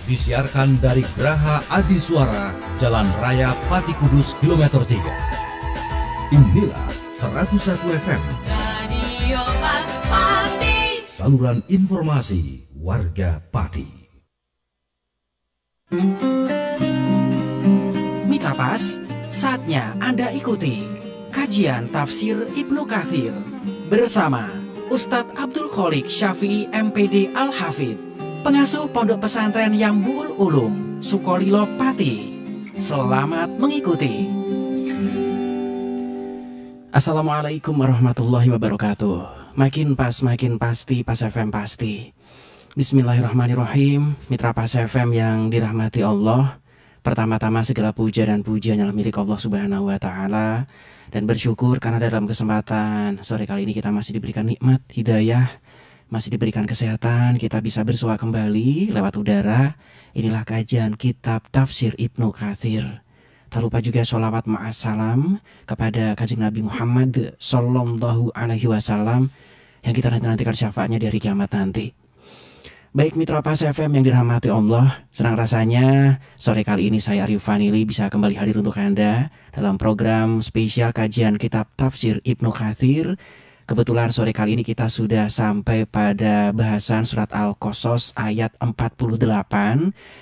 Disiarkan dari Geraha Adi Suara, Jalan Raya Pati Kudus, kilometer 3. Inilah 101 FM. Radio Pas Pati. Saluran informasi warga Pati. Mitra Pas, saatnya Anda ikuti kajian tafsir Ibnu Katsir bersama Ustadz Abdul Khalik Syafi'i MPD Al-Hafidh, pengasuh Pondok Pesantren Yambul Ulum, Sukolilo Pati. Selamat mengikuti. Assalamualaikum warahmatullahi wabarakatuh. Makin pas, makin pasti, Pas FM pasti. Bismillahirrahmanirrahim. Mitra Pas FM yang dirahmati Allah, pertama-tama segala puja dan pujian yang milik Allah Subhanahu wa Ta'ala, dan bersyukur karena dalam kesempatan sore kali ini kita masih diberikan nikmat hidayah, masih diberikan kesehatan, kita bisa bersua kembali lewat udara. Inilah kajian kitab tafsir Ibnu Katsir. Tak lupa juga sholawat ma'assalam kepada Kanjeng Nabi Muhammad Sallallahu Alaihi Wasallam yang kita nantikan syafaatnya di hari kiamat nanti. Baik Mitra Pas FM yang dirahmati Allah, senang rasanya sore kali ini saya Arif Vanili bisa kembali hadir untuk Anda dalam program spesial kajian kitab tafsir Ibnu Katsir. Kebetulan sore kali ini kita sudah sampai pada bahasan surat Al-Qasas ayat 48.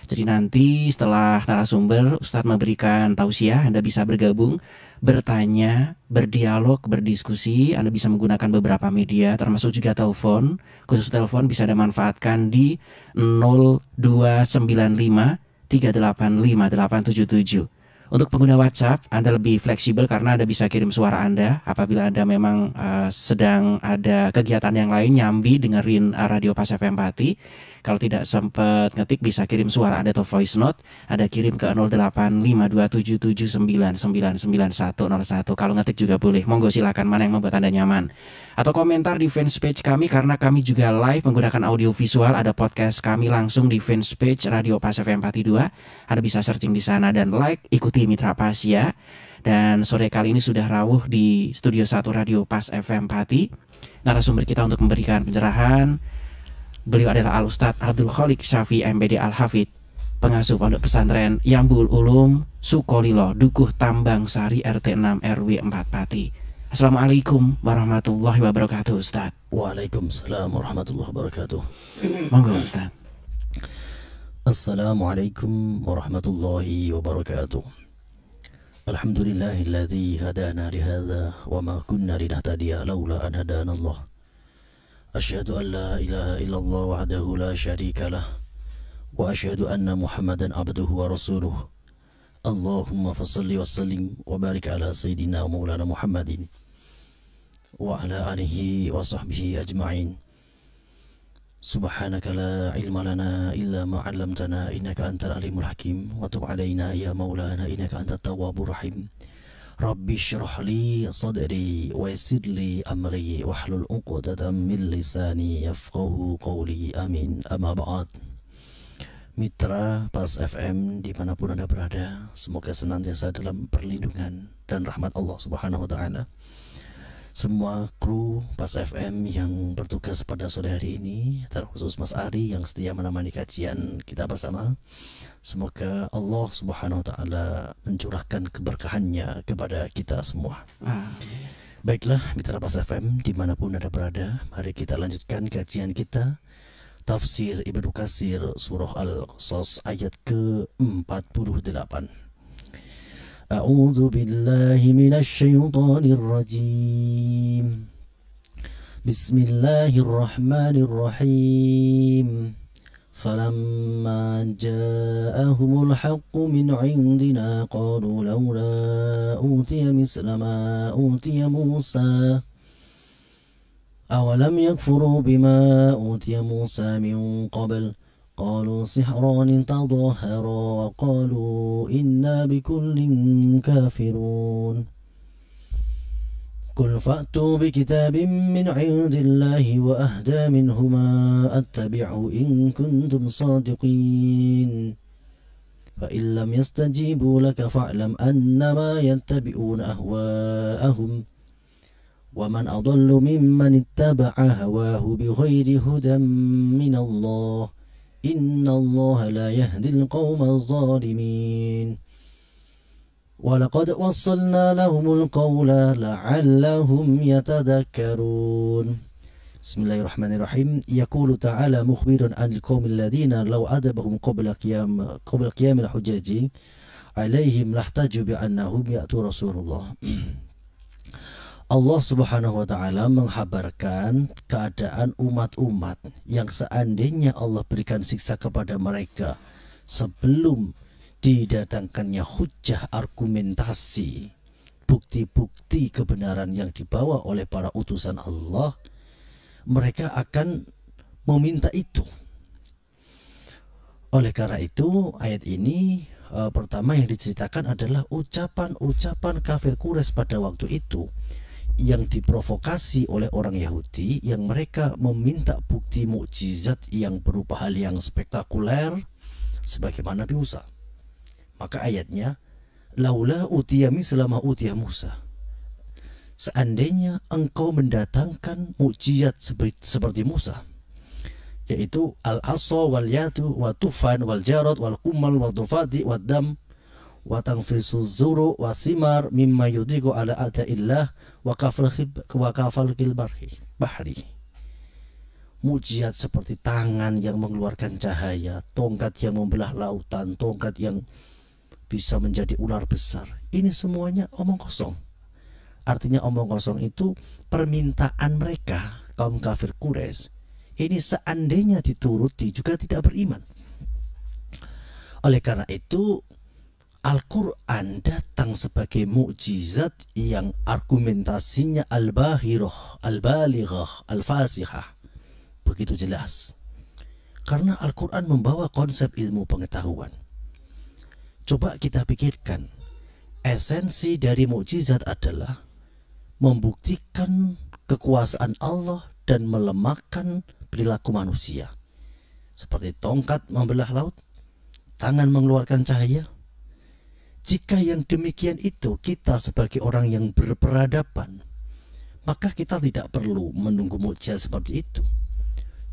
Jadi nanti setelah narasumber Ustadz memberikan tausiah, Anda bisa bergabung, bertanya, berdialog, berdiskusi. Anda bisa menggunakan beberapa media termasuk juga telepon. Khusus telepon bisa Anda manfaatkan di 0295 385 877. Untuk pengguna WhatsApp, Anda lebih fleksibel karena Anda bisa kirim suara Anda apabila Anda memang sedang ada kegiatan yang lain, nyambi dengerin Radio Pas FM Pati. Kalau tidak sempat ngetik, bisa kirim suara Anda atau voice note. Anda kirim ke 085277999101. Kalau ngetik juga boleh. Monggo silakan, mana yang membuat Anda nyaman. Atau komentar di fanspage kami, karena kami juga live menggunakan audio visual. Ada podcast kami langsung di fanspage Radio Pas FM Pati 2. Anda bisa searching di sana dan like, ikuti Mitra Pas ya. Dan sore kali ini sudah rawuh di Studio 1 Radio Pas FM Pati. Narasumber kita untuk memberikan pencerahan, beliau adalah Al-Ustadz Abdul Khalik Syafi'i MPD Al-Hafidh, pengasuh Pondok Pesantren Yambul Ulum, Sukolilo, Dukuh Tambang Sari, RT 6 RW 4 Pati. Assalamualaikum warahmatullahi wabarakatuh, Ustadz. Waalaikumsalam warahmatullahi wabarakatuh. Monggo, Ustadz. Assalamualaikum warahmatullahi wabarakatuh. Alhamdulillahilladzi hadana lihadza wa ma kunna linahtadiya laula an hadana Allah. Asyhadu an la ilaha illallah wahdahu la syarika lah wa asyhadu anna Muhammadan abduhu wa rasuluh. Allahumma fassalli wa sallim wa barik ala sayyidina wa maulana Muhammadin wa ala alihi wa sahbihi ajma'in. Subhanaka la ilma lana illa ma 'allamtana innaka antal alimul hakim wa tub 'alaina ya maulana innaka antat tawwabur rahim. Rabbi syrah li sadri wa yassir li amri wahlul 'uqdatam min lisani yafqahu qawli. Amin. Amma ba'd. Mitra Pas FM dimanapun Anda berada, semoga senantiasa dalam perlindungan dan rahmat Allah Subhanahu wa Ta'ala. Semua kru Pas FM yang bertugas pada sore hari ini, terkhusus Mas Ari yang setia menemani kajian kita bersama, semoga Allah Subhanahu wa Ta'ala mencurahkan keberkahannya kepada kita semua. Baiklah Mitra Pas FM dimanapun Anda berada, mari kita lanjutkan kajian kita Tafsir Ibnu Katsir Surah Al-Qasas ayat ke-48. A'udzu billahi minasy syaithanir rajim. Bismillahirrahmanirrahim. Falamma ja'ahumul haqqu min 'indina qalu laula utiya misla ma utiya Musa. أولم يكفروا بما أوتي موسى من قبل قالوا سحران تظاهرا وقالوا إنا بكل كافرون قل فأتوا بكتاب من عند الله وأهدى منهما أتبعه إن كنتم صادقين فإن لم يستجيبوا لك فاعلم أنما يتبعون أهواءهم ومن أضل ممن اتبع هواه بغير هدى من الله innallaha la yahdil qawmal zalimin. Walaqad wassalna lahumul qawla la'allahum yatadakkarun. Bismillahirrahmanirrahim. Yaqulu ta'ala mukhbiran 'anil qaumil ladzina law adabahum qabla qiyamil hujaji 'alaihim lahtaju bi annahum ya'tu Rasulullah. Allah Subhanahu wa Ta'ala menghabarkan keadaan umat-umat yang seandainya Allah berikan siksa kepada mereka sebelum didatangkannya hujjah, argumentasi, bukti-bukti kebenaran yang dibawa oleh para utusan Allah, mereka akan meminta itu. Oleh karena itu ayat ini pertama yang diceritakan adalah ucapan-ucapan kafir Quraisy pada waktu itu yang diprovokasi oleh orang Yahudi, yang mereka meminta bukti mukjizat yang berupa hal yang spektakuler sebagaimana Nabi Musa. Maka ayatnya, laula utiya misla ma utiya Musa, seandainya engkau mendatangkan mukjizat seperti Musa, yaitu al-asa wal yatu wa tufan wal jarad wal kumal wa dufati wa dam wa tangfisu zuru wa simar mimma yudiku ala ata'illah wa kafalkil bahri. Mukjizat seperti tangan yang mengeluarkan cahaya, tongkat yang membelah lautan, tongkat yang bisa menjadi ular besar. Ini semuanya omong kosong. Artinya omong kosong itu permintaan mereka, kaum kafir Quraisy. Ini seandainya dituruti juga tidak beriman. Oleh karena itu Al-Quran datang sebagai mukjizat yang argumentasinya al-bahirah, al-balighah, al-fasihah. Begitu jelas. Karena Al-Quran membawa konsep ilmu pengetahuan. Coba kita pikirkan, esensi dari mukjizat adalah membuktikan kekuasaan Allah dan melemahkan perilaku manusia. Seperti tongkat membelah laut, tangan mengeluarkan cahaya. Jika yang demikian itu kita sebagai orang yang berperadaban, maka kita tidak perlu menunggu mukjizat seperti itu.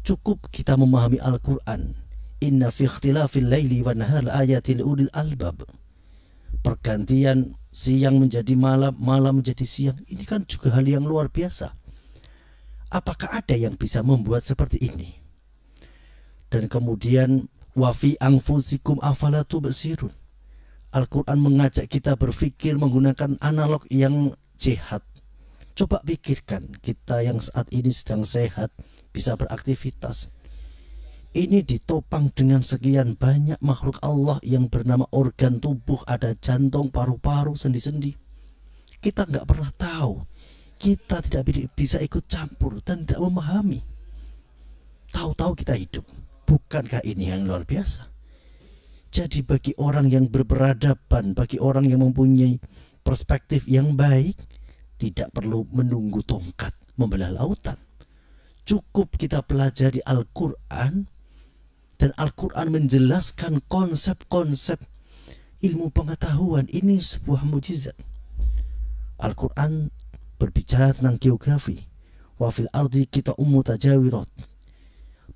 Cukup kita memahami Al-Quran. Inna fi ikhtilafil laili wa nahar ayatil ulil albab. Pergantian siang menjadi malam, malam menjadi siang. Ini kan juga hal yang luar biasa. Apakah ada yang bisa membuat seperti ini? Dan kemudian wa fi anfusikum afala tubsirun. Al-Quran mengajak kita berpikir menggunakan analog yang sehat. Coba pikirkan, kita yang saat ini sedang sehat, bisa beraktivitas. Ini ditopang dengan sekian banyak makhluk Allah yang bernama organ tubuh, ada jantung, paru-paru, sendi-sendi. Kita nggak pernah tahu. Kita tidak bisa ikut campur dan tidak memahami. Tahu-tahu kita hidup. Bukankah ini yang luar biasa? Jadi bagi orang yang berperadaban, bagi orang yang mempunyai perspektif yang baik, tidak perlu menunggu tongkat membelah lautan. Cukup kita pelajari Al-Quran, dan Al-Quran menjelaskan konsep-konsep ilmu pengetahuan. Ini sebuah mukjizat. Al-Quran berbicara tentang geografi. Wa fil ardi kita tajawirat.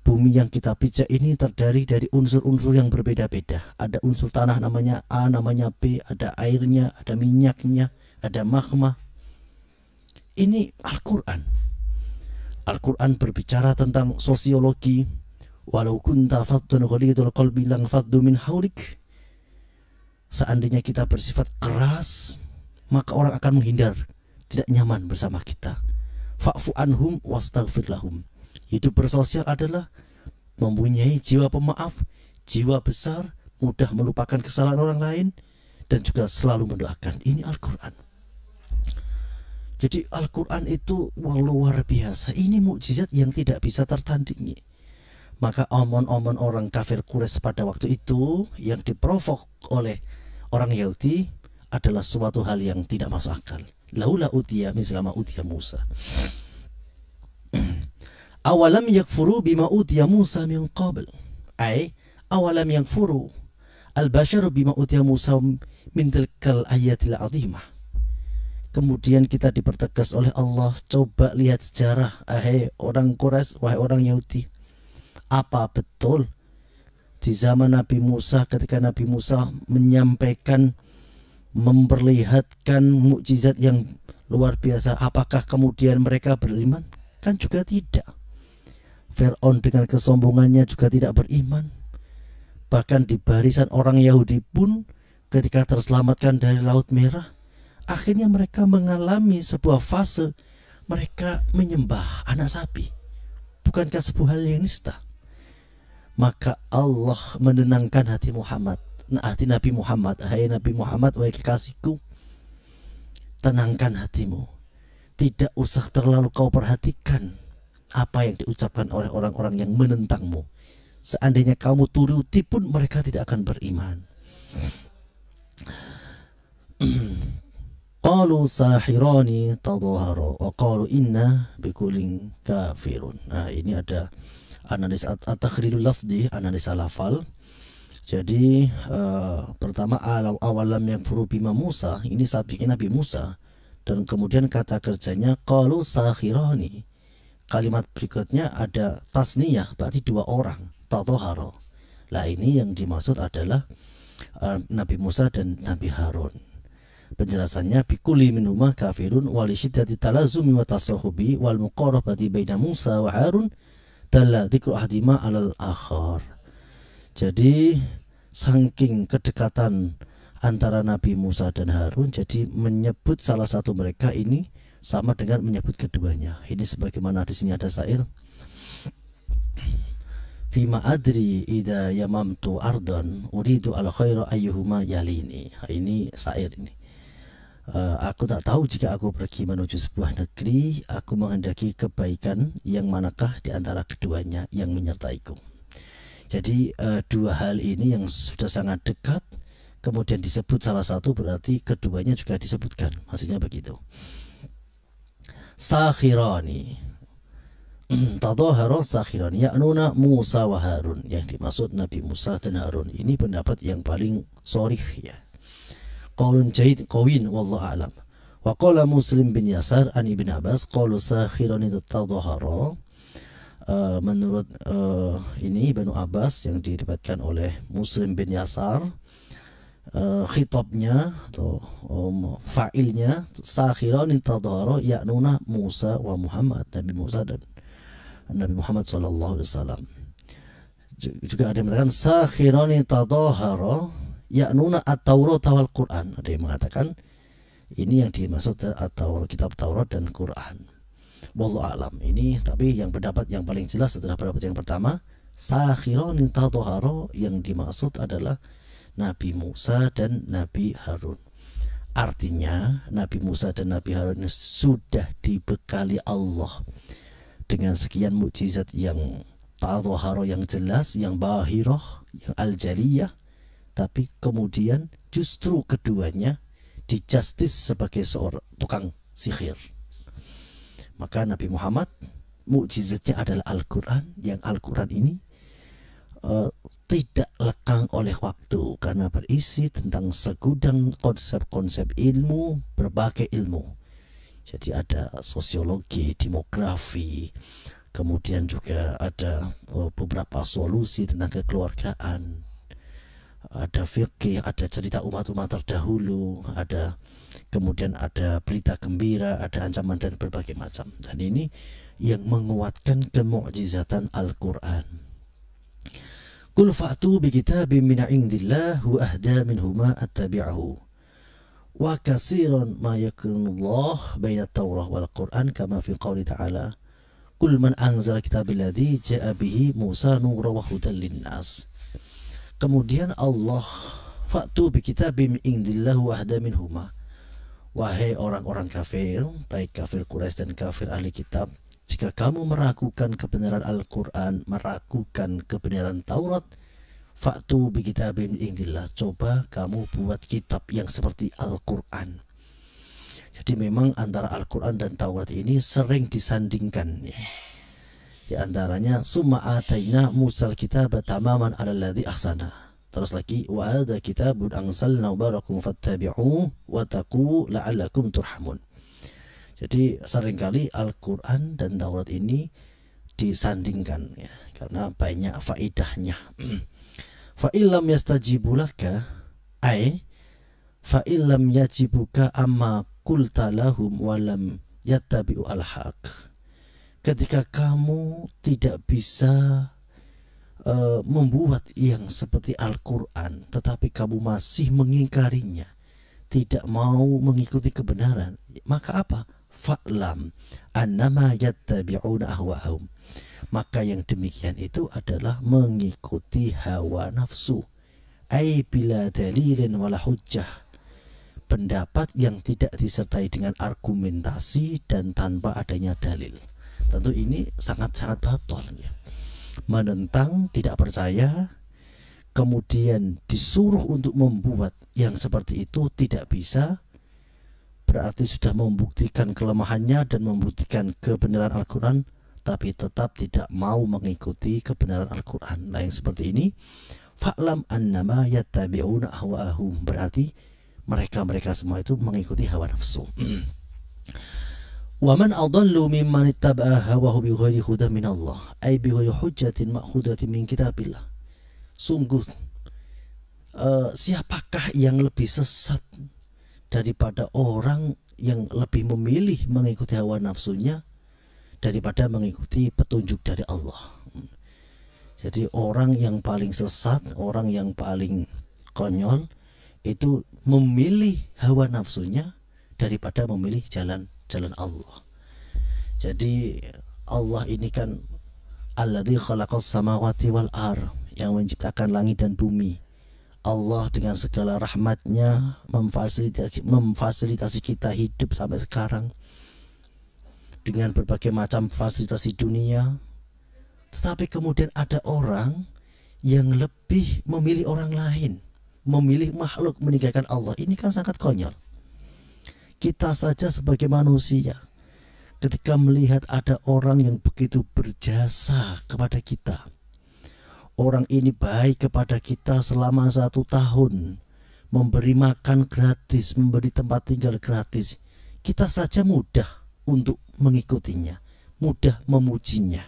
Bumi yang kita pijak ini terdiri dari unsur-unsur yang berbeda-beda. Ada unsur tanah namanya A, namanya B, ada airnya, ada minyaknya, ada magma. Ini Al-Quran. Al-Quran berbicara tentang sosiologi. Walau kunta faddun ghalidul qalbi lang faddu min haulik. Seandainya kita bersifat keras, maka orang akan menghindar, tidak nyaman bersama kita. Fa'fu anhum wastaghfir lahum. Hidup bersosial adalah mempunyai jiwa pemaaf, jiwa besar, mudah melupakan kesalahan orang lain, dan juga selalu mendoakan. Ini Al-Quran. Jadi Al-Quran itu luar biasa. Ini mukjizat yang tidak bisa tertandingi. Maka omon-omon orang kafir Quraisy pada waktu itu yang diprovok oleh orang Yahudi adalah suatu hal yang tidak masuk akal. Laula utiya mislama utiya Musa. Awalam yakfuru bima utiya Musa min qabl. Ay awalam yakfuru al-basharu bima utiya Musa min tilkal ayatil azimah. Kemudian kita dipertegas oleh Allah, coba lihat sejarah, wahai orang Quraisy, wahai orang Yahudi. Apa betul Di zaman Nabi Musa, ketika Nabi Musa menyampaikan, memperlihatkan mukjizat yang luar biasa, apakah kemudian mereka beriman? Kan juga tidak. Fir'aun dengan kesombongannya juga tidak beriman. Bahkan di barisan orang Yahudi pun ketika terselamatkan dari Laut Merah, akhirnya mereka mengalami sebuah fase mereka menyembah anak sapi. Bukankah sebuah hal yang nista? Maka Allah menenangkan hati Muhammad, hati Nabi Muhammad. Hai Nabi Muhammad, wahai kekasihku, tenangkan hatimu. Tidak usah terlalu kau perhatikan apa yang diucapkan oleh orang-orang yang menentangmu. Seandainya kamu turuti pun mereka tidak akan beriman. Qalu sahirani tadhaharu wa qalu inna bikulin kafirun. Nah, ini ada analisa at-takhrirul lafzi, analisa lafal. Jadi pertama awalam yang furu bima Musa, ini saat bikin Nabi Musa, dan kemudian kata kerjanya qalu sahirani. Kalimat berikutnya ada tasniyah, berarti dua orang, tadhaharu. Lah ini yang dimaksud adalah Nabi Musa dan Nabi Harun. Penjelasannya bikuli minhuma kafirun wali syiddati talazumi wa tasahubi wal muqarabati baina Musa wa Harun dalla dzikru ahdima alal akhar. Jadi saking kedekatan antara Nabi Musa dan Harun, jadi menyebut salah satu mereka ini sama dengan menyebut keduanya. Ini sebagaimana di sini ada syair, fima adri ida yamamtu ardan uridu al khairu ayyuhuma yalini. Ini syair ini. Aku tak tahu jika aku pergi menuju sebuah negeri, aku menghendaki kebaikan yang manakah di antara keduanya yang menyertaiku. Jadi dua hal ini yang sudah sangat dekat kemudian disebut salah satu, berarti keduanya juga disebutkan. Maksudnya begitu. Sakhirani tadhaharu sakhirani ya'nuna Musa wa Harun. Yang dimaksud Nabi Musa dan Harun. Ini pendapat yang paling shorih ya. Qaulun jahid qawin wallahu a'lam. Wa qala Muslim bin Yasar an Ibn Abbas qalu sakhirani tadhaharu. Menurut ini Ibnu Abbas yang diriwayatkan oleh Muslim bin Yasar, khitabnya atau fa'ilnya sakhirani tadhaharu ya'nuna Musa wa Muhammad, Nabi Musa dan Nabi Muhammad sallallahu alaihi wasallam. Juga ada yang mengatakan sakhirani tadhaharu ya'nuna at-Taurat wal Quran. Ada yang mengatakan ini yang dimaksud at-Taurat, kitab Taurat dan Quran. Wallahu alam. Ini tapi yang pendapat yang paling jelas setelah pendapat yang pertama, sakhirani tadhaharu, yang dimaksud adalah Nabi Musa dan Nabi Harun. Artinya Nabi Musa dan Nabi Harun sudah dibekali Allah dengan sekian mukjizat yang tadhaharu, yang jelas, yang bahirah, yang al-jaliyah. Tapi kemudian justru keduanya dijustis sebagai seorang tukang sihir. Maka Nabi Muhammad mukjizatnya adalah Al-Quran, yang Al-Quran ini tidak lekang oleh waktu karena berisi tentang segudang konsep-konsep ilmu, berbagai ilmu. Jadi ada sosiologi, demografi, kemudian juga ada beberapa solusi tentang kekeluargaan, ada fikih, ada cerita umat-umat terdahulu, ada kemudian ada berita gembira, ada ancaman dan berbagai macam. Dan ini yang menguatkan kemukjizatan Al-Quran. Qul fa'tu bi kitabim min indillah wa ahda minhuma attabi'ahu wa katsiran ma yakunullah baina at-Taurah wal Quran kama fi qouli ta'ala qul man anzala kitabilladzi ja'a bihi Musa nuran wa hudan lin-nas. Kemudian Allah, fa'tu bi kitabim indillah wa ahda minhuma. Wahai orang-orang kafir, baik kafir Quraisy dan kafir ahli kitab, jika kamu meragukan kebenaran Al-Quran, meragukan kebenaran Taurat, fa'tu bi kitabim indillah, coba kamu buat kitab yang seperti Al-Quran. Jadi memang antara Al-Quran dan Taurat ini sering disandingkan ya. Di antaranya summa ataina Musal kitaba tamaman 'alal ladzi ahsana. Terus lagi wa hadza kitabun anzalna mubarakun fattabi'u wa taqu la'allakum turhamun. Jadi seringkali Al-Qur'an dan Taurat ini disandingkan ya, karena banyak faedahnya. fa illam yastajibu laka ay fa illam yajibuka amma qulta lahum wa lam yattabi'u al-haq. Ketika kamu tidak bisa membuat yang seperti Al-Quran, tetapi kamu masih mengingkarinya, tidak mau mengikuti kebenaran, maka apa? Fa'lam annama yattabi'una ahwa'ahum. Maka yang demikian itu adalah mengikuti hawa nafsu, ai bila dalilin wala hujjah, pendapat yang tidak disertai dengan argumentasi dan tanpa adanya dalil. Tentu ini sangat-sangat batal ya. Menentang, tidak percaya, kemudian disuruh untuk membuat yang seperti itu tidak bisa, berarti sudah membuktikan kelemahannya dan membuktikan kebenaran Al-Quran, tapi tetap tidak mau mengikuti kebenaran Al-Quran. Nah yang seperti ini, fa'lam annama yattabi'una ahwa'ahum, berarti mereka semua itu mengikuti hawa nafsu. Wa man adallu mimman ittaba'a hawahu bighairi hudan min Allah ay bighairi hujjatin ma'khudatin min kitabillah. Sungguh siapakah yang lebih sesat daripada orang yang lebih memilih mengikuti hawa nafsunya daripada mengikuti petunjuk dari Allah. Jadi orang yang paling sesat, orang yang paling konyol itu memilih hawa nafsunya daripada memilih jalan Allah. Jadi Allah ini kan alladzi khalaqas samawati wal ardh, yang menciptakan langit dan bumi. Allah dengan segala rahmatnya memfasilitasi kita hidup sampai sekarang dengan berbagai macam fasilitas di dunia. Tetapi kemudian ada orang yang lebih memilih orang lain, memilih makhluk meninggalkan Allah. Ini kan sangat konyol. Kita saja sebagai manusia, ketika melihat ada orang yang begitu berjasa kepada kita, orang ini baik kepada kita selama 1 tahun, memberi makan gratis, memberi tempat tinggal gratis, kita saja mudah untuk mengikutinya, mudah memujinya.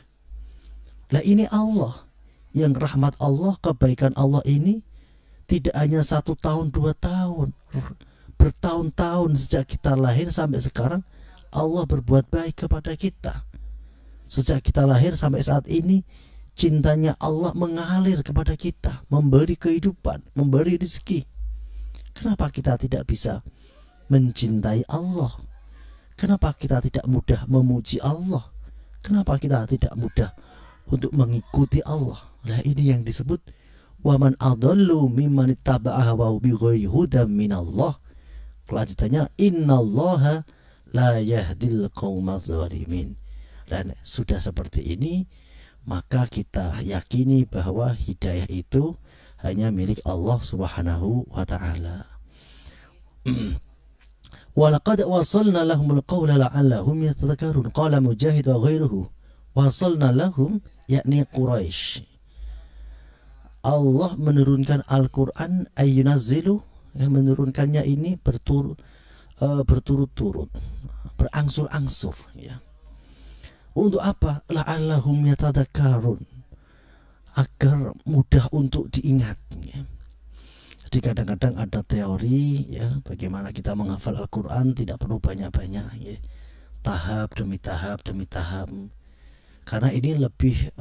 Lah ini Allah, yang rahmat Allah, kebaikan Allah ini tidak hanya 1 tahun 2 tahun, bertahun-tahun sejak kita lahir sampai sekarang Allah berbuat baik kepada kita. Sejak kita lahir sampai saat ini cintanya Allah mengalir kepada kita, memberi kehidupan, memberi rezeki. Kenapa kita tidak bisa mencintai Allah? Kenapa kita tidak mudah memuji Allah? Kenapa kita tidak mudah untuk mengikuti Allah? Nah ini yang disebut waman adallu mimman ittaba'a hawahu bighairi hudan minallah. Kelanjutannya innallaha la yahdil qaumaz zalimin. Dan sudah seperti ini, maka kita yakini bahwa hidayah itu hanya milik Allah Subhanahu wa taala. Wa laqad wasalna lahumul qawla la'allahum yatadhakkarun. Qala Mujahid wa ghairuhu wasalna lahum yakni Quraisy. Allah menurunkan Al-Qur'an ayyunazzilu, yang menurunkannya ini berturut-turut, berangsur-angsur ya. Untuk apa? La'allahum yatadhakkarun, agar mudah untuk diingat ya. Jadi kadang-kadang ada teori ya, bagaimana kita menghafal Al-Quran tidak perlu banyak-banyak ya. Tahap demi tahap demi tahap. Karena ini lebih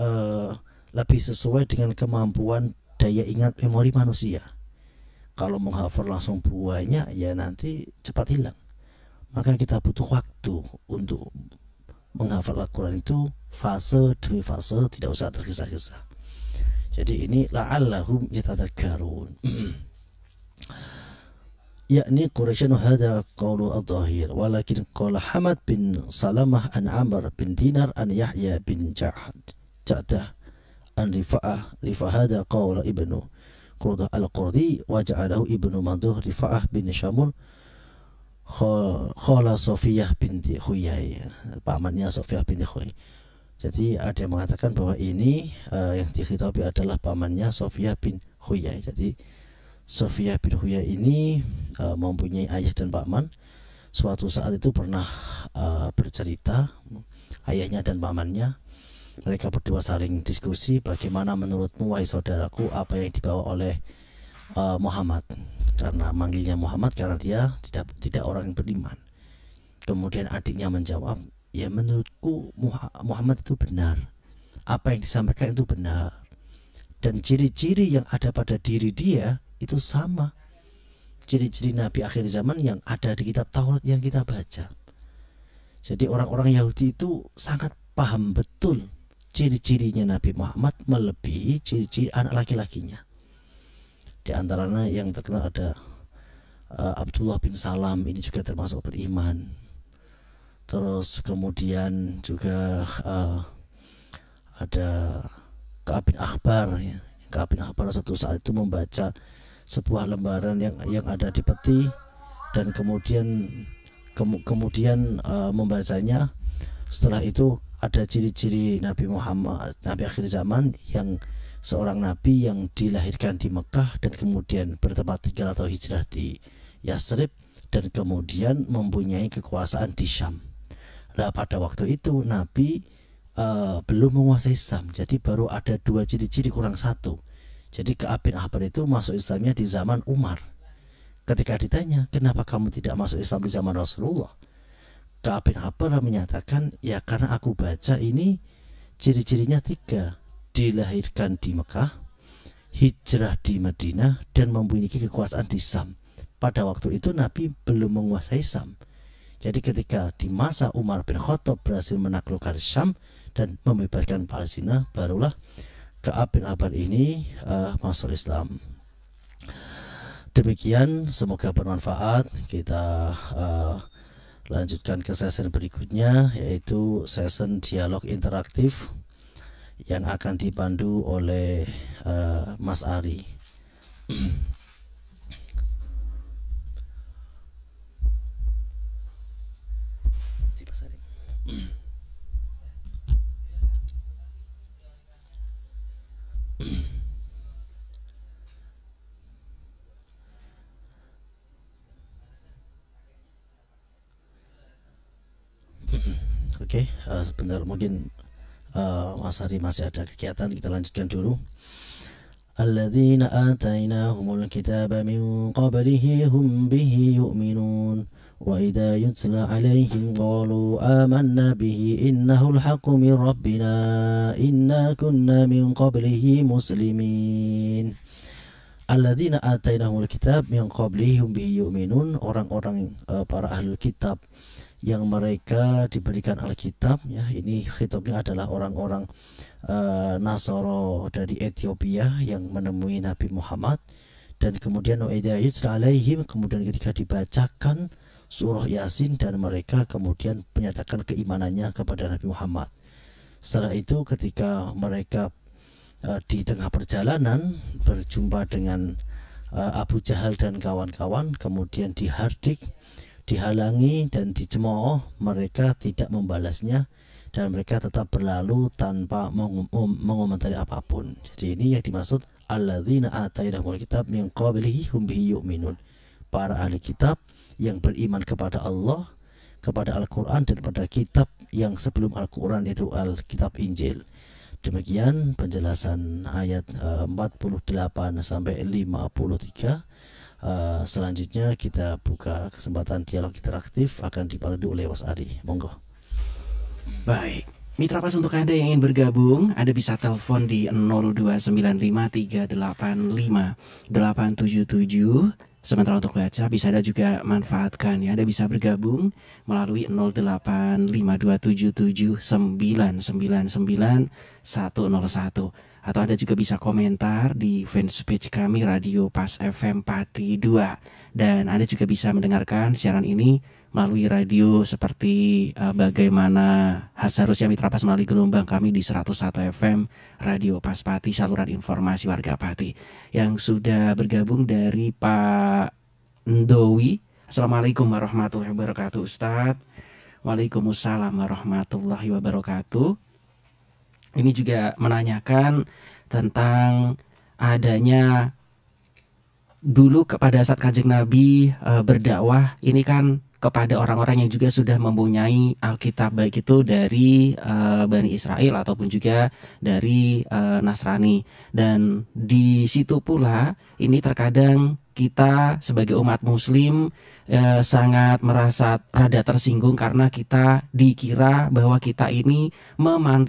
sesuai dengan kemampuan daya ingat memori manusia. Kalau menghafal langsung banyak ya nanti cepat hilang. Maka kita butuh waktu untuk menghafal Al-Quran itu fase demi fase, tidak usah tergesa-gesa. Jadi ini la'allahum yatadhakkarun. Yakni Quraisy hada qawlu adh-dhahir, walakin qala Hamad bin Salamah an Amr bin Dinar an Yahya bin Ja'dah an Rifa'ah hada qawla ibnu Qurdah al-Qurdi wa ja'alahu ibnu Manduh Rifa'ah bin Syamul khala Sofiyah binti Huyai, pamannya Sofiyah binti Huyai. Jadi ada yang mengatakan bahwa ini yang dikhitabi adalah pamannya Sofiyah bin Huyai. Jadi Sofiyah bin Huyai ini mempunyai ayah dan paman. Suatu saat itu pernah bercerita ayahnya dan pamannya Mereka berdua saling diskusi, bagaimana menurutmu wahai saudaraku apa yang dibawa oleh Muhammad, karena manggilnya Muhammad karena dia tidak orang yang beriman. Kemudian adiknya menjawab, ya menurutku Muhammad itu benar, apa yang disampaikan itu benar, dan ciri-ciri yang ada pada diri dia itu sama ciri-ciri Nabi akhir zaman yang ada di kitab Taurat yang kita baca. Jadi orang-orang Yahudi itu sangat paham betul ciri-cirinya Nabi Muhammad melebihi ciri-ciri anak laki-lakinya. Di antaranya yang terkenal ada Abdullah bin Salam, ini juga termasuk beriman. Terus kemudian juga ada Ka'ab bin Akhbar, ya. Ka'ab bin Akhbar suatu saat itu membaca sebuah lembaran yang ada di peti, dan kemudian membacanya. Setelah itu ada ciri-ciri Nabi Muhammad, Nabi akhir zaman, yang seorang nabi yang dilahirkan di Mekah dan kemudian bertempat tinggal atau hijrah di Yasrib, dan kemudian mempunyai kekuasaan di Syam. Nah, pada waktu itu Nabi belum menguasai Syam, jadi baru ada dua ciri-ciri kurang satu. Jadi Ka'ab bin Akhbar itu masuk Islamnya di zaman Umar. Ketika ditanya, kenapa kamu tidak masuk Islam di zaman Rasulullah? Ka'ab bin Akhbar menyatakan, ya karena aku baca ini ciri-cirinya tiga: dilahirkan di Mekah, hijrah di Madinah, dan memiliki kekuasaan di Syam. Pada waktu itu Nabi belum menguasai Syam. Jadi ketika di masa Umar bin Khattab berhasil menaklukkan Syam dan membebaskan Palestina, barulah Ka'ab bin Akhbar ini masuk Islam. Demikian, semoga bermanfaat. Kita lanjutkan ke sesi berikutnya, yaitu sesi dialog interaktif yang akan dipandu oleh Mas Ari. Oke, sebentar, mungkin Mas Hari masih ada kegiatan, kita lanjutkan dulu. Alladzina atainahumul kitaba min qablihi hum bihi yu'minun wa idza yutla alaihim qalu amanna bihi innahul haqqu min rabbina inna kunna min qablihi muslimin. Alladzina atainahumul kitab min qablihi hum bihi yu'minun, orang-orang para ahlul kitab yang mereka diberikan Alkitab, ya, ini khitabnya adalah orang-orang Nasoro dari Ethiopia yang menemui Nabi Muhammad, dan kemudian alaihim, kemudian ketika dibacakan surah Yasin, dan mereka kemudian menyatakan keimanannya kepada Nabi Muhammad. Setelah itu ketika mereka di tengah perjalanan berjumpa dengan Abu Jahal dan kawan-kawan, kemudian dihardik, dihalangi dan dicemooh, mereka tidak membalasnya dan mereka tetap berlalu tanpa mengomentari apapun. Jadi ini yang dimaksud alladzina atainahumul kitab min qablihi hum bihi yu'minun, para ahli kitab yang beriman kepada Allah, kepada Al-Quran, dan pada kitab yang sebelum Al-Quran, yaitu Alkitab Injil. Demikian penjelasan ayat 48 sampai 53. Selanjutnya kita buka kesempatan dialog interaktif, akan dipandu oleh Mas Ari. Monggo. Baik, Mitra Pas, untuk Anda yang ingin bergabung, Anda bisa telepon di 02953858877. Sementara untuk baca bisa Anda juga manfaatkan, ya, Anda bisa bergabung melalui 085277999101, atau Anda juga bisa komentar di fanspage kami Radio Pas FM Pati 2, dan Anda juga bisa mendengarkan siaran ini melalui radio seperti bagaimana seharusnya Mitra Pas melalui gelombang kami di 101 FM Radio Pas Pati, saluran informasi warga Pati. Yang sudah bergabung dari Pak Ndowi, Assalamualaikum warahmatullahi wabarakatuh Ustadz. Waalaikumsalam warahmatullahi wabarakatuh. Ini juga menanyakan tentang adanya dulu pada saat Kanjeng Nabi berdakwah, ini kan kepada orang-orang yang juga sudah mempunyai Alkitab, baik itu dari Bani Israel ataupun juga dari Nasrani. Dan di situ pula ini terkadang kita sebagai umat muslim sangat merasa rada tersinggung karena kita dikira bahwa kita ini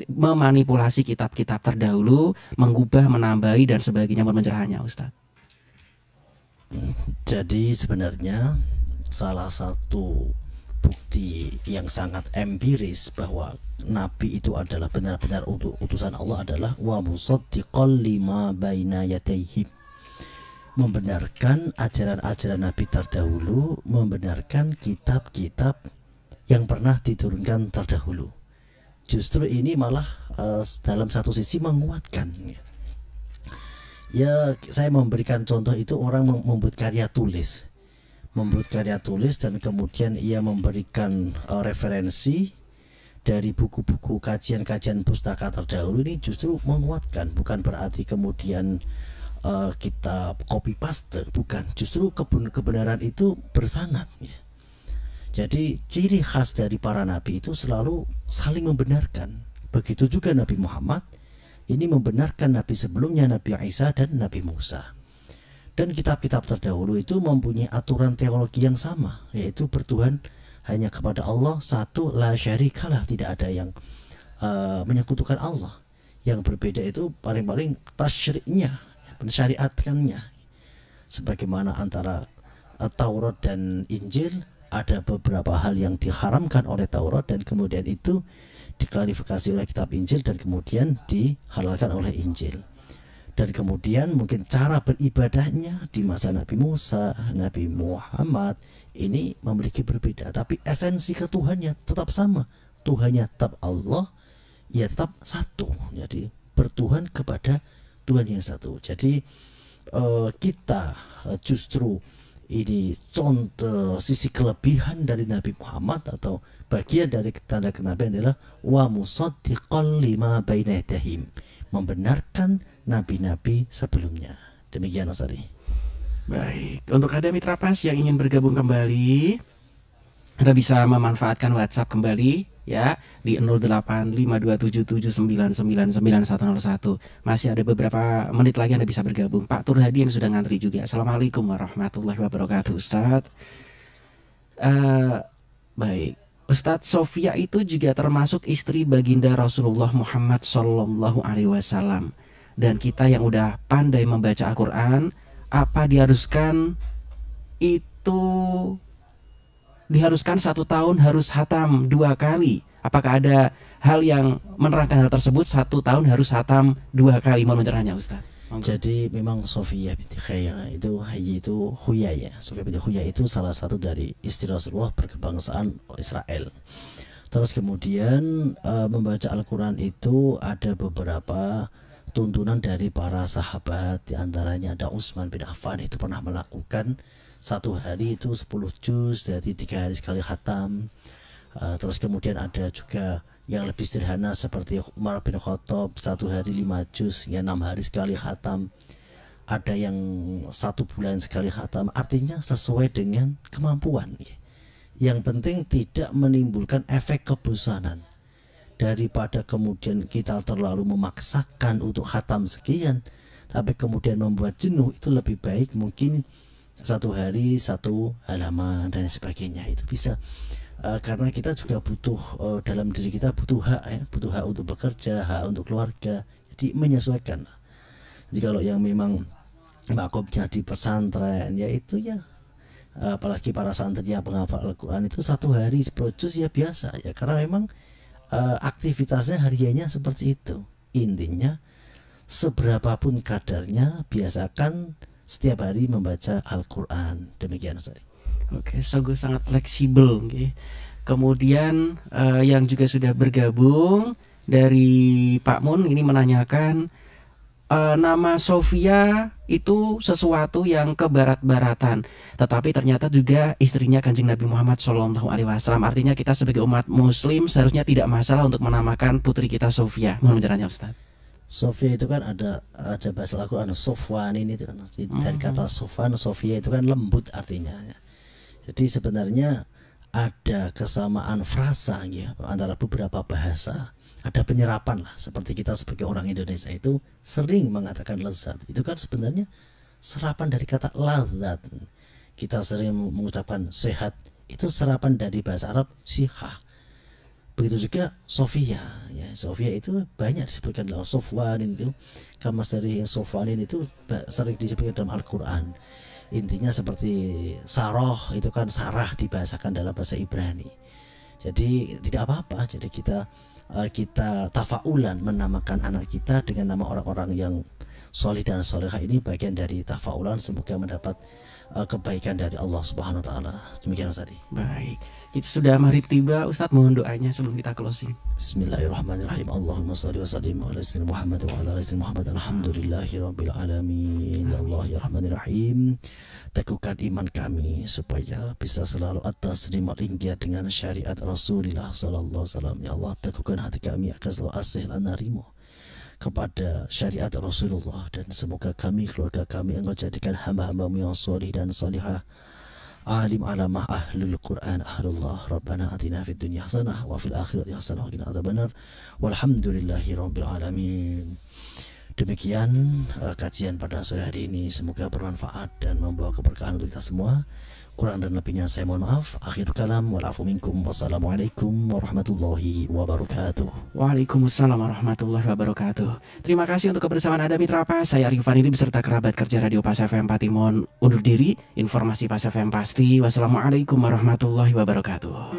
memanipulasi kitab-kitab terdahulu, mengubah, menambahi dan sebagainya, mencerahnya, Ustaz. Jadi sebenarnya salah satu bukti yang sangat empiris bahwa Nabi itu adalah benar-benar utusan Allah adalah wa musaddiqal lima baina yadayhi, membenarkan ajaran-ajaran Nabi terdahulu, membenarkan kitab-kitab yang pernah diturunkan terdahulu. Justru ini malah dalam satu sisi menguatkan. Ya, saya memberikan contoh itu orang membuat karya tulis, dan kemudian ia memberikan referensi dari buku-buku kajian-kajian pustaka terdahulu. Ini justru menguatkan, bukan berarti kemudian kita copy paste, bukan, justru kebenaran itu bersanad ya. Jadi ciri khas dari para nabi itu selalu saling membenarkan. Begitu juga Nabi Muhammad ini membenarkan nabi sebelumnya, Nabi Isa dan Nabi Musa. Dan kitab-kitab terdahulu itu mempunyai aturan teologi yang sama, yaitu bertuhan hanya kepada Allah satu, la syarikalah, tidak ada yang menyekutukan Allah. Yang berbeda itu paling-paling tasyri'nya, pensyariatkannya. Sebagaimana antara Taurat dan Injil ada beberapa hal yang diharamkan oleh Taurat dan kemudian itu diklarifikasi oleh kitab Injil dan kemudian dihalalkan oleh Injil. Dan kemudian mungkin cara beribadahnya di masa Nabi Musa, Nabi Muhammad ini memiliki berbeda, tapi esensi ketuhannya tetap sama. Tuhannya tetap Allah, ya tetap satu. Jadi bertuhan kepada Tuhan yang satu. Jadi kita justru ini contoh sisi kelebihan dari Nabi Muhammad atau bagian dari tanda kenabian adalah wa musaddiqal lima baina yadayhim, membenarkan nabi-nabi sebelumnya. Demikian Mas Ari. Baik, untuk ada mitra pas yang ingin bergabung kembali, Anda bisa memanfaatkan WhatsApp kembali ya di 085277999101. Masih ada beberapa menit lagi Anda bisa bergabung. Pak Turhadi yang sudah ngantri juga. Assalamualaikum warahmatullahi wabarakatuh, Ustadz. Baik, Ustadz, Sofia itu juga termasuk istri baginda Rasulullah Muhammad Sallallahu Alaihi Wasallam. Dan kita yang udah pandai membaca Al-Quran, apa diharuskan satu tahun harus hatam 2 kali? Apakah ada hal yang menerangkan hal tersebut, 1 tahun harus hatam 2 kali? Mohon pencerahannya, Ustaz. Jadi memang Sofia binti Huyai itu Huyai ya. Sofia binti Huyai itu salah satu dari istri Rasulullah berkebangsaan Israel. Terus kemudian membaca Al-Quran itu ada beberapa tuntunan dari para sahabat. Di antaranya ada Utsman bin Affan, itu pernah melakukan 1 hari itu 10 juz, jadi 3 hari sekali khatam. Terus kemudian ada juga yang lebih sederhana seperti Umar bin Khattab 1 hari 5 juz, ya 6 hari sekali khatam. Ada yang 1 bulan sekali khatam. Artinya sesuai dengan kemampuan ya. Yang penting tidak menimbulkan efek kebosanan. Daripada kemudian kita terlalu memaksakan untuk khatam sekian tapi kemudian membuat jenuh, itu lebih baik mungkin 1 hari 1 halaman dan sebagainya. Itu bisa karena kita juga butuh dalam diri kita butuh hak ya, butuh hak untuk bekerja, hak untuk keluarga. Jadi menyesuaikan. Jadi kalau yang memang makomnya di pesantren ya itu ya, apalagi para santri yang penghafal Al-Quran itu 1 hari 10 juz ya biasa ya, karena memang aktivitasnya hariannya seperti itu. Intinya seberapapun kadarnya biasakan setiap hari membaca Al-Quran. Demikian Ustaz. Oke, sangat fleksibel. Okay. Kemudian yang juga sudah bergabung dari Pak Mun ini menanyakan nama Sofia itu sesuatu yang kebarat-baratan, tetapi ternyata juga istrinya Kanjeng Nabi Muhammad Shallallahu Alaihi Wasallam. Artinya kita sebagai umat Muslim seharusnya tidak masalah untuk menamakan putri kita Sofia. Mohon penjelasannya, Ustaz. Sofia itu kan ada bahasa Al-Quran Sofwan, ini itu kan dari kata Sofwan, Sofia itu kan lembut artinya. Jadi sebenarnya ada kesamaan frasa ya, antara beberapa bahasa. Ada penyerapan lah, seperti kita sebagai orang Indonesia itu sering mengatakan lezat. Itu kan sebenarnya serapan dari kata lazat. Kita sering mengucapkan sehat, itu serapan dari bahasa Arab sihah. Begitu juga Sofia ya. Sofia itu banyak disebutkan dalam Sofwanin itu. Kamas dari Sofwanin itu sering disebutkan dalam Al-Quran. Intinya seperti Saroh itu kan Sarah dibahasakan dalam bahasa Ibrani. Jadi tidak apa-apa. Jadi kita tafaulan menamakan anak kita dengan nama orang-orang yang solih dan solehah. Ini bagian dari tafaulan, semoga mendapat kebaikan dari Allah Subhanahu wa taala. Demikian Ustaz. Baik, itu sudah maghrib tiba. Ustadz mohon doanya sebelum kita closing. Bismillahirrahmanirrahim. Allahumma shalli wa sallim ala sayyidina Muhammad wa ala ali sayyidina Muhammad. Alhamdulillahirabbil alamin. Ya Allah ya Rahmanir Rahim. Teguhkan iman kami supaya bisa selalu atas terima ringkiat dengan syariat Rasulullah sallallahu alaihi wasallam. Ya Allah, teguhkan hati kami akan selalu asih dan narimo kepada syariat Rasulullah, dan semoga kami, keluarga kami, Engkau jadikan hamba-hambamu yang solih dan salihah, alim alamah ahlul Quran ahlullah. Rabbana atina fid dunya hasanah wa fil akhirati hasanah wa qina adzabannar. Walhamdulillahi rabbil alamin. Demikian kajian pada sore hari ini, semoga bermanfaat dan membawa keberkahan untuk kita semua. Kurang dan lebihnya saya mohon maaf. Akhir kalam, walafu minkum, wassalamualaikum warahmatullahi wabarakatuh. Waalaikumsalam warahmatullahi wabarakatuh. Terima kasih untuk kebersamaan Anda Mitra Pas. Saya Arif Fanili beserta kerabat kerja Radio Pas FM Patimon undur diri. Informasi Pas FM pasti. Wassalamualaikum warahmatullahi wabarakatuh.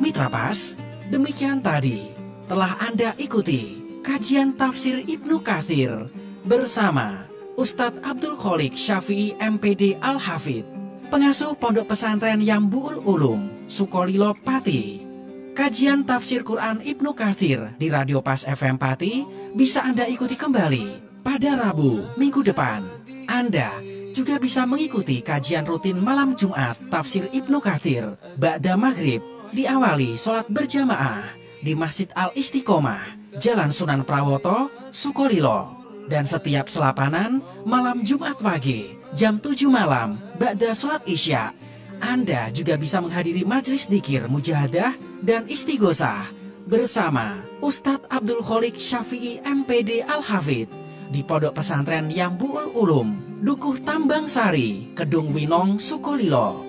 Mitra Pas, demikian tadi telah Anda ikuti kajian tafsir Ibnu Katsir bersama Ustadz Abdul Kholik Syafi'i MPD Al-Hafidh, pengasuh Pondok Pesantren Yambu'ul Ulum, Sukolilo, Pati. Kajian tafsir Quran Ibnu Katsir di Radio Pas FM Pati bisa Anda ikuti kembali pada Rabu minggu depan. Anda juga bisa mengikuti kajian rutin malam Jumat tafsir Ibnu Katsir ba'da maghrib, diawali sholat berjamaah di Masjid Al-Istiqomah, Jalan Sunan Prawoto, Sukolilo. Dan setiap selapanan malam Jumat Wage jam 7 malam ba'da sholat Isya. Anda juga bisa menghadiri majelis dzikir mujahadah dan istighosah bersama Ustadz Abdul Kholik Syafi'i MPD Al-Hafidh di Pondok Pesantren Yambu'ul Ulum, Dukuh Tambang Sari, Kedung Winong, Sukolilo.